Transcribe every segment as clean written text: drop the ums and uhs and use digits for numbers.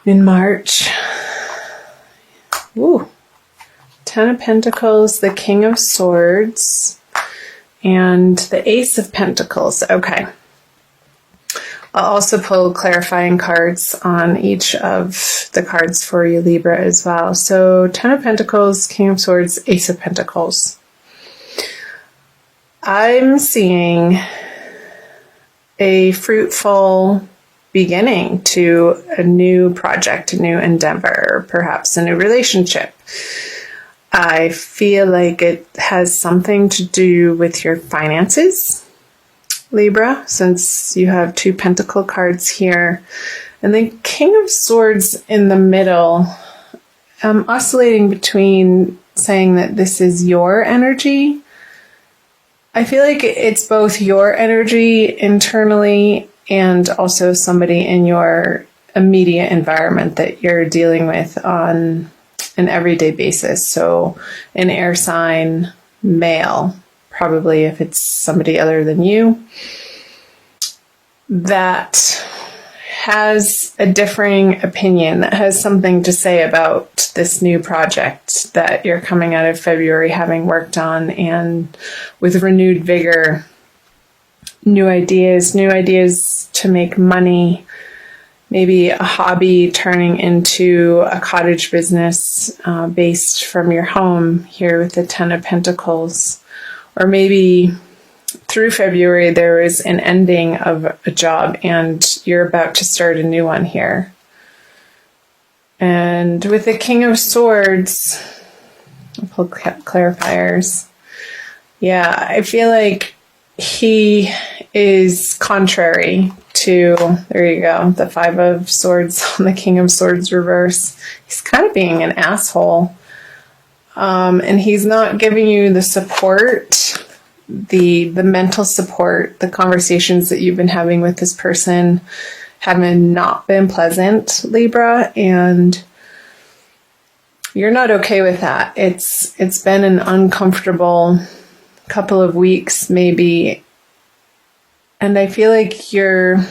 in March. Ooh. Ten of Pentacles, the King of Swords, and the Ace of Pentacles. Okay. I'll also pull clarifying cards on each of the cards for you, Libra, as well. So, Ten of Pentacles, King of Swords, Ace of Pentacles. I'm seeing a fruitful beginning to a new project, a new endeavor, perhaps a new relationship. I feel like it has something to do with your finances, Libra, since you have two pentacle cards here. And the King of Swords in the middle, I'm oscillating between saying that this is your energy. I feel like it's both your energy internally and also somebody in your immediate environment that you're dealing with on an everyday basis. So an air sign, male, probably if it's somebody other than you, that has a differing opinion, that has something to say about this new project that you're coming out of February having worked on, and with renewed vigor, new ideas to make money, maybe a hobby turning into a cottage business based from your home here with the Ten of Pentacles. Or maybe through February there is an ending of a job and you're about to start a new one here. And with the King of Swords, I'll pull clarifiers. Yeah, I feel like he is contrary to, there you go, the Five of Swords on the King of Swords reverse. He's kind of being an asshole. And he's not giving you the support, the mental support. The conversations that you've been having with this person have not been pleasant, Libra, and you're not okay with that. It's been an uncomfortable couple of weeks, maybe, and I feel like you're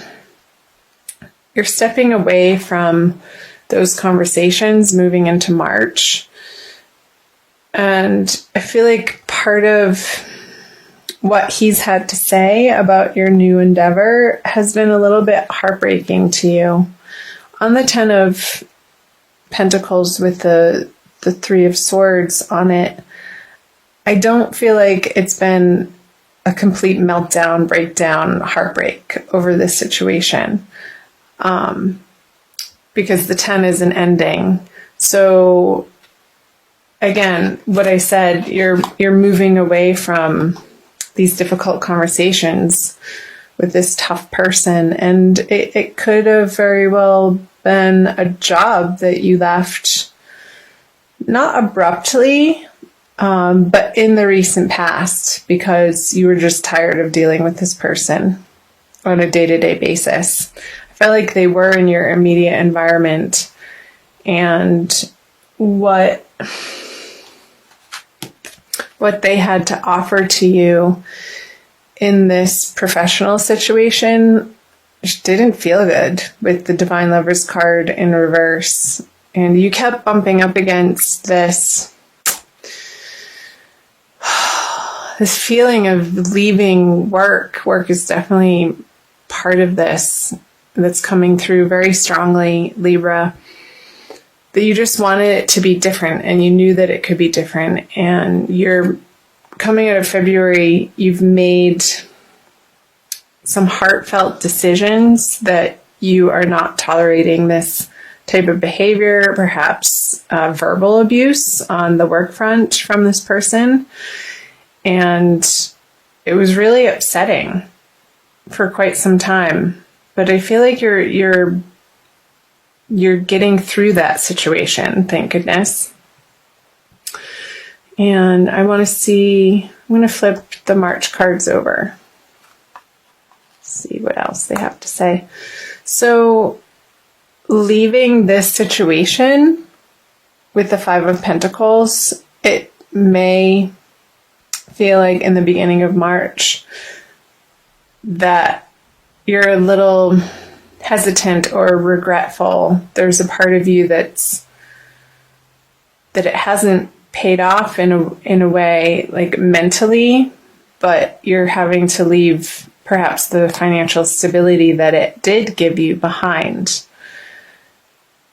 stepping away from those conversations moving into March. And I feel like part of what he's had to say about your new endeavor has been a little bit heartbreaking to you. On the Ten of Pentacles with the Three of Swords on it, I don't feel like it's been a complete meltdown, breakdown, heartbreak over this situation. Because the 10 is an ending. So again, what I said, you're moving away from these difficult conversations with this tough person, and it could have very well been a job that you left not abruptly, but in the recent past because you were just tired of dealing with this person on a day-to-day basis. I felt like they were in your immediate environment, and what they had to offer to you in this professional situation just didn't feel good with the Divine Lovers card in reverse. And you kept bumping up against this feeling of leaving work. Work is definitely part of this that's coming through very strongly, Libra. That you just wanted it to be different, and you knew that it could be different. And you're coming out of February, you've made some heartfelt decisions that you are not tolerating this type of behavior, perhaps verbal abuse on the work front from this person. And it was really upsetting for quite some time. But I feel like you're getting through that situation, thank goodness. And I'm going to flip the March cards over. See what else they have to say. So, leaving this situation with the Five of Pentacles, it may feel like in the beginning of March that you're a little hesitant or regretful. There's a part of you that it hasn't paid off in a way, like mentally, but you're having to leave perhaps the financial stability that it did give you behind.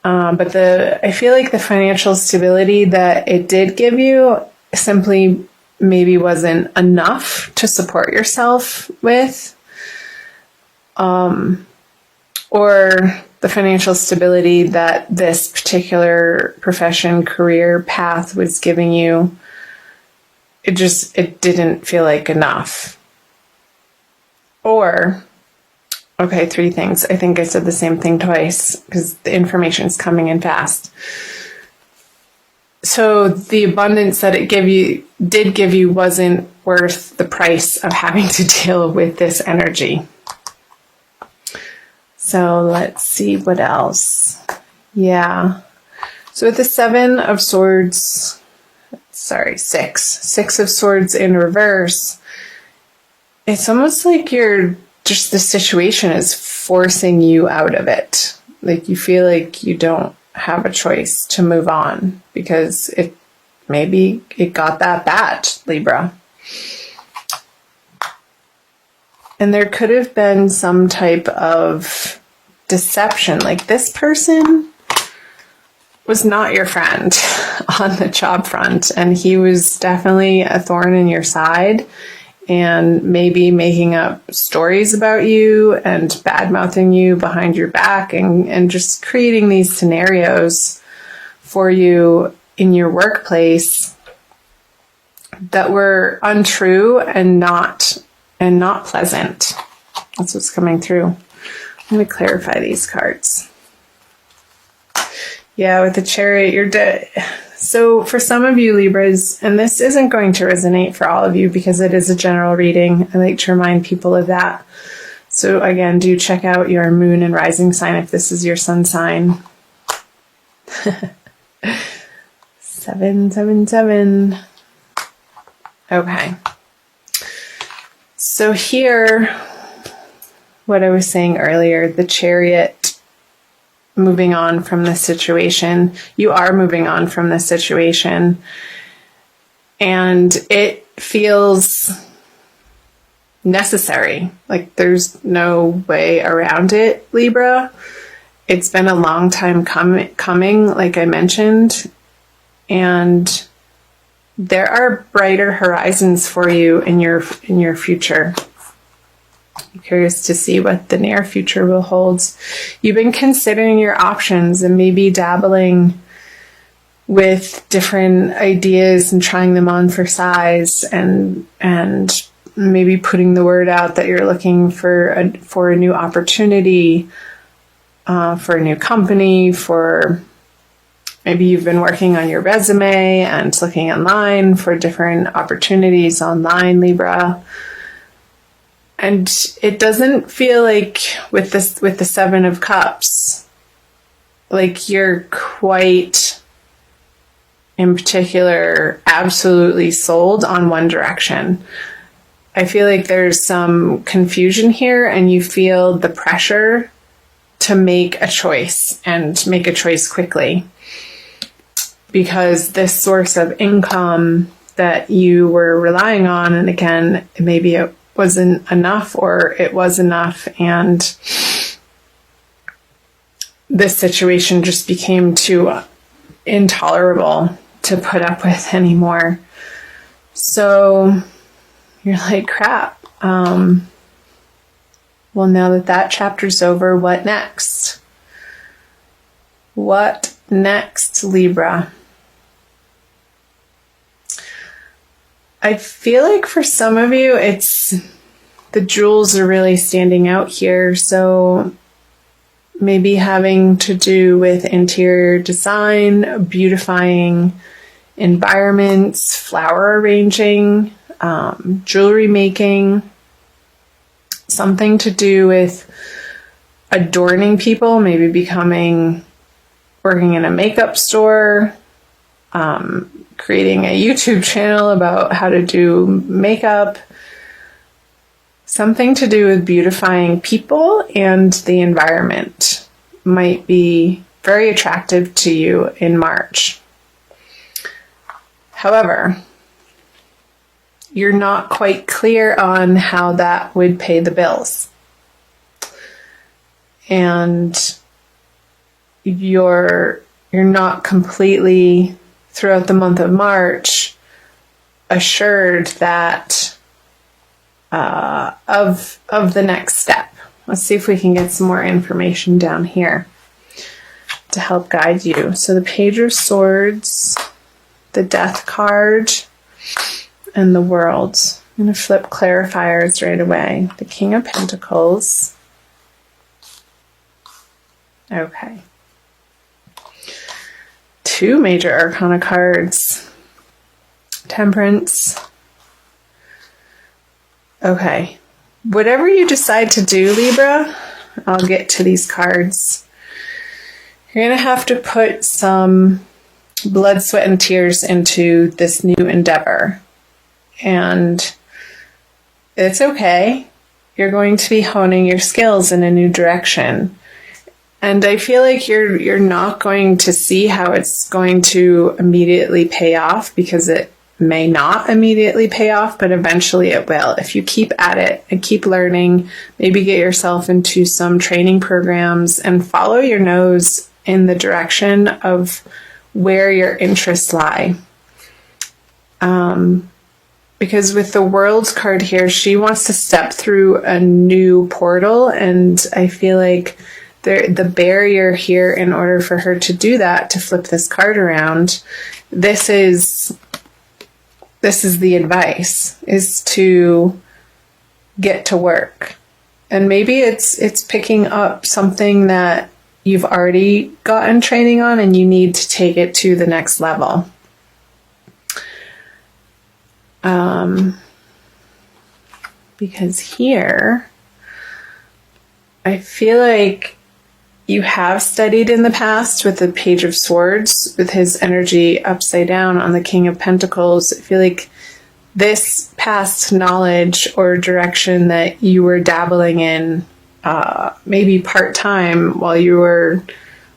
But I feel like the financial stability that it did give you simply maybe wasn't enough to support yourself with. Or the financial stability that this particular profession, career path was giving you, it didn't feel like enough. Or, okay, 3 things. I think I said the same thing twice because the information's coming in fast. So the abundance that it did give you wasn't worth the price of having to deal with this energy. So let's see what else. Yeah. So with the 7 of Swords, 6 of Swords in reverse, it's almost like the situation is forcing you out of it. Like you feel like you don't have a choice to move on because maybe it got that bad, Libra. And there could have been some type of deception. Like this person was not your friend on the job front, and he was definitely a thorn in your side and maybe making up stories about you and bad-mouthing you behind your back and just creating these scenarios for you in your workplace that were untrue and not pleasant. That's what's coming through. I'm going to clarify these cards. Yeah, with the Chariot, you're dead. So for some of you Libras, and this isn't going to resonate for all of you because it is a general reading. I like to remind people of that. So again, do check out your moon and rising sign if this is your sun sign. 777. Okay. So here, what I was saying earlier, the Chariot moving on from this situation. You are moving on from this situation. And it feels necessary. Like there's no way around it, Libra. It's been a long time coming, like I mentioned. And there are brighter horizons for you in your future. I'm curious to see what the near future will hold. You've been considering your options and maybe dabbling with different ideas and trying them on for size and maybe putting the word out that you're looking for a new opportunity, for a new company, for maybe you've been working on your resume and looking online for different opportunities online, Libra. And it doesn't feel like with the 7 of Cups, like you're quite, in particular, absolutely sold on one direction. I feel like there's some confusion here and you feel the pressure to make a choice and make a choice quickly. Because this source of income that you were relying on, and again, maybe it wasn't enough or it was enough, and this situation just became too intolerable to put up with anymore. So you're like, crap. Well, now that chapter's over, what next? What next, Libra? I feel like for some of you, the jewels are really standing out here. So maybe having to do with interior design, beautifying environments, flower arranging, jewelry making, something to do with adorning people, maybe working in a makeup store, creating a YouTube channel about how to do makeup, Something to do with beautifying people and the environment might be very attractive to you in March. However, you're not quite clear on how that would pay the bills. And you're not completely, throughout the month of March, assured that of the next step. Let's see if we can get some more information down here to help guide you. So the Page of Swords, the Death card, and the World. I'm going to flip clarifiers right away. The King of Pentacles. Okay. 2 major arcana cards. Temperance. Okay. Whatever you decide to do, Libra, I'll get to these cards. You're going to have to put some blood, sweat, and tears into this new endeavor. And it's okay. You're going to be honing your skills in a new direction. And I feel like you're not going to see how it's going to immediately pay off, because it may not immediately pay off, but eventually it will. If you keep at it and keep learning, maybe get yourself into some training programs and follow your nose in the direction of where your interests lie. Because with the World card here, she wants to step through a new portal, and I feel like the barrier here, in order for her to do that, to flip this card around, this is the advice, is to get to work. And maybe it's picking up something that you've already gotten training on and you need to take it to the next level. Because here, I feel like you have studied in the past with the Page of Swords, with his energy upside down on the King of Pentacles. I feel like this past knowledge or direction that you were dabbling in, maybe part-time, while you were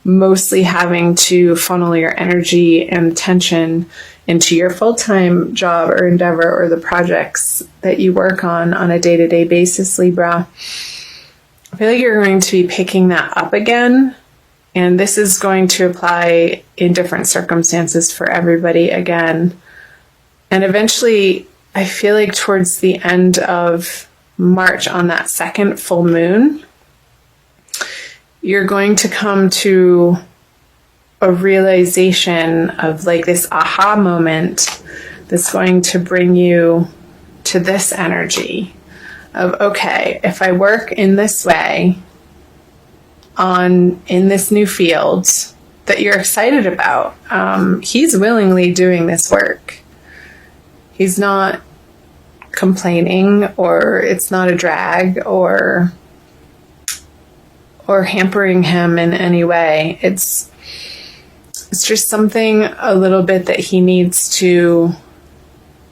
mostly having to funnel your energy and attention into your full-time job or endeavor or the projects that you work on a day-to-day basis, Libra. I feel like you're going to be picking that up again, and this is going to apply in different circumstances for everybody again. And eventually, I feel like towards the end of March, on that second full moon, you're going to come to a realization of like this aha moment that's going to bring you to this energy of, okay, if I work in this way in this new field that you're excited about, he's willingly doing this work. He's not complaining, or it's not a drag, or hampering him in any way. It's just something a little bit that he needs to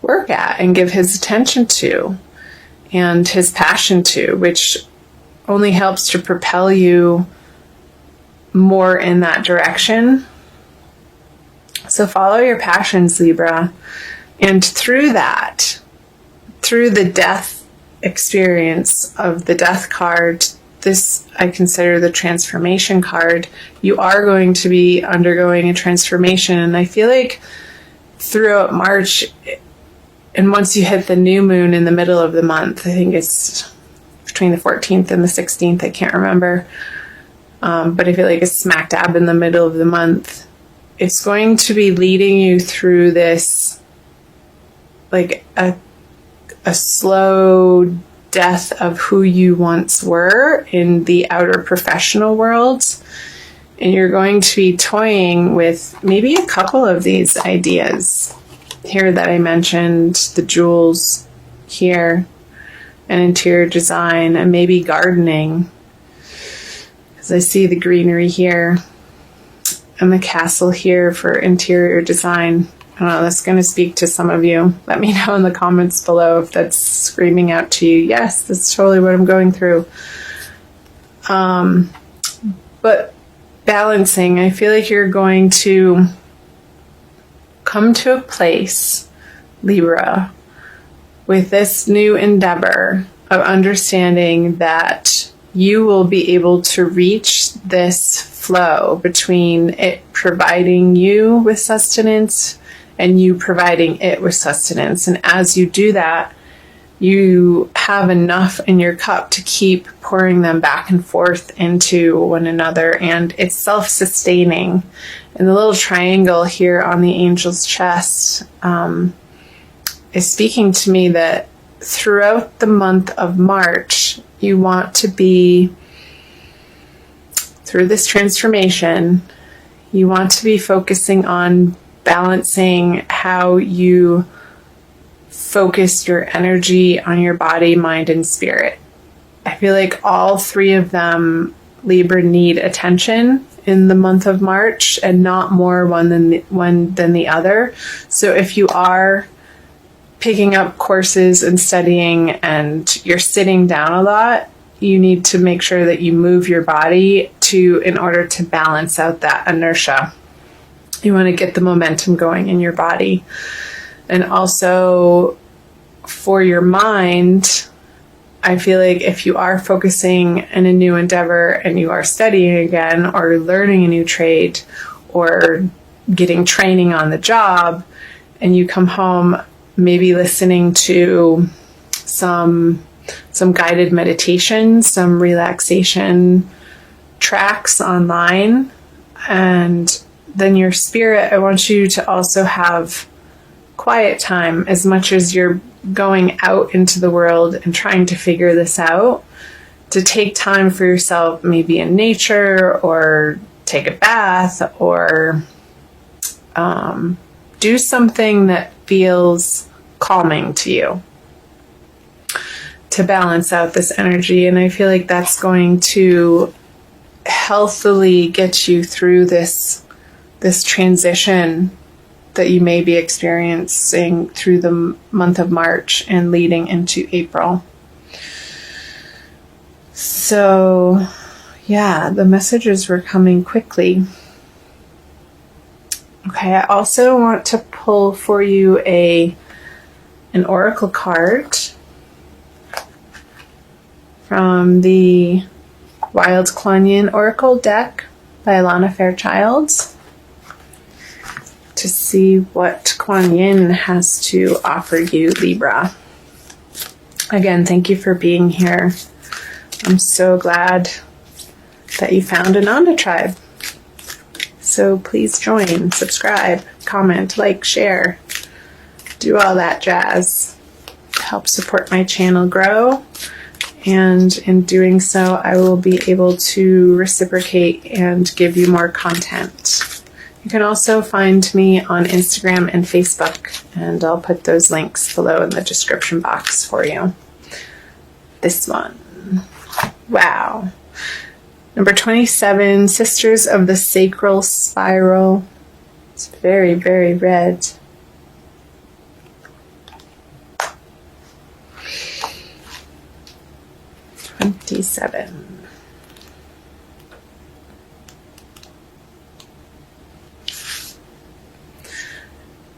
work at and give his attention to and his passion to, which only helps to propel you more in that direction. So follow your passions, Libra. And through that, through the death experience of the Death card, this I consider the transformation card, you are going to be undergoing a transformation. And I feel like throughout March, and once you hit the new moon in the middle of the month, I think it's between the 14th and the 16th, I can't remember, but I feel like it's smack dab in the middle of the month, it's going to be leading you through this, like a slow death of who you once were in the outer professional world. And you're going to be toying with maybe a couple of these ideas here that I mentioned, the jewels here, and interior design, and maybe gardening, because I see the greenery here and the castle here for interior design. I don't know, that's going to speak to some of you. Let me know in the comments below if that's screaming out to you. Yes, that's totally what I'm going through. But balancing, I feel like you're going to come to a place, Libra, with this new endeavor of understanding that you will be able to reach this flow between it providing you with sustenance and you providing it with sustenance. And as you do that, you have enough in your cup to keep pouring them back and forth into one another, and it's self-sustaining. And the little triangle here on the angel's chest is speaking to me that throughout the month of March, you want to be, through this transformation, you want to be focusing on balancing how you focus your energy on your body, mind, and spirit. I feel like all three of them, Libra, need attention in the month of March, and not more one than the other. So if you are picking up courses and studying and you're sitting down a lot, you need to make sure that you move your body in order to balance out that inertia. You want to get the momentum going in your body. And also for your mind, I feel like if you are focusing in a new endeavor and you are studying again or learning a new trade or getting training on the job, and you come home, maybe listening to some guided meditation, some relaxation tracks online, and then your spirit, I want you to also have quiet time as much as you're going out into the world and trying to figure this out, to take time for yourself, maybe in nature, or take a bath, or do something that feels calming to you to balance out this energy. And I feel like that's going to healthily get you through this transition that you may be experiencing through the month of March and leading into April. So, yeah, the messages were coming quickly. Okay, I also want to pull for you an oracle card from the Wild Kuan Yin Oracle deck by Alana Fairchild, to see what Kuan Yin has to offer you, Libra. Again, thank you for being here. I'm so glad that you found Ananda Tribe. So please join, subscribe, comment, like, share, do all that jazz. Help support my channel grow. And in doing so, I will be able to reciprocate and give you more content. You can also find me on Instagram and Facebook, and I'll put those links below in the description box for you. This one. Wow. Number 27, Sisters of the Sacral Spiral. It's very, very red.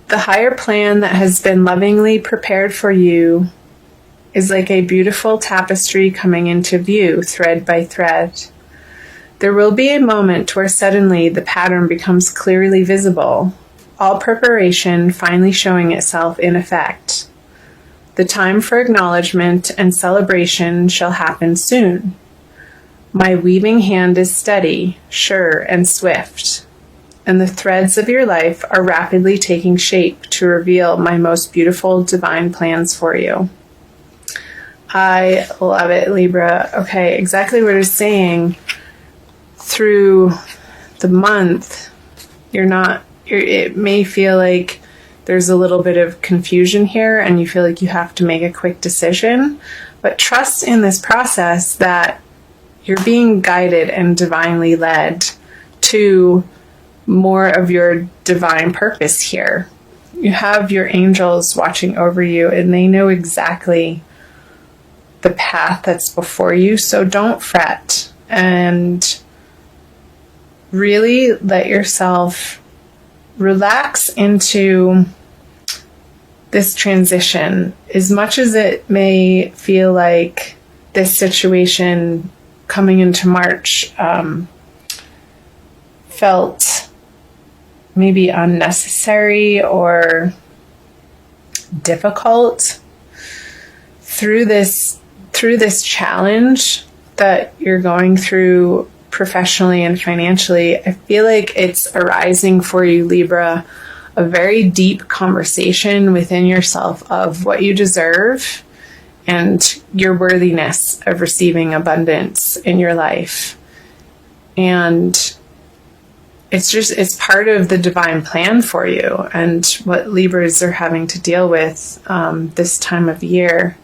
The higher plan that has been lovingly prepared for you is like a beautiful tapestry coming into view, thread by thread. There will be a moment where suddenly the pattern becomes clearly visible, all preparation finally showing itself in effect. The time for acknowledgement and celebration shall happen soon. My weaving hand is steady, sure, and swift, and the threads of your life are rapidly taking shape to reveal my most beautiful divine plans for you. I love it, Libra. Okay, exactly what it's saying. Through the month, it may feel like there's a little bit of confusion here and you feel like you have to make a quick decision, but trust in this process that you're being guided and divinely led to more of your divine purpose here. You have your angels watching over you, and they know exactly the path that's before you. So don't fret, and really let yourself relax into this transition. As much as it may feel like this situation coming into March felt maybe unnecessary or difficult, through this challenge that you're going through professionally and financially, I feel like it's arising for you, Libra, a very deep conversation within yourself of what you deserve and your worthiness of receiving abundance in your life. And it's part of the divine plan for you and what Libras are having to deal with this time of year.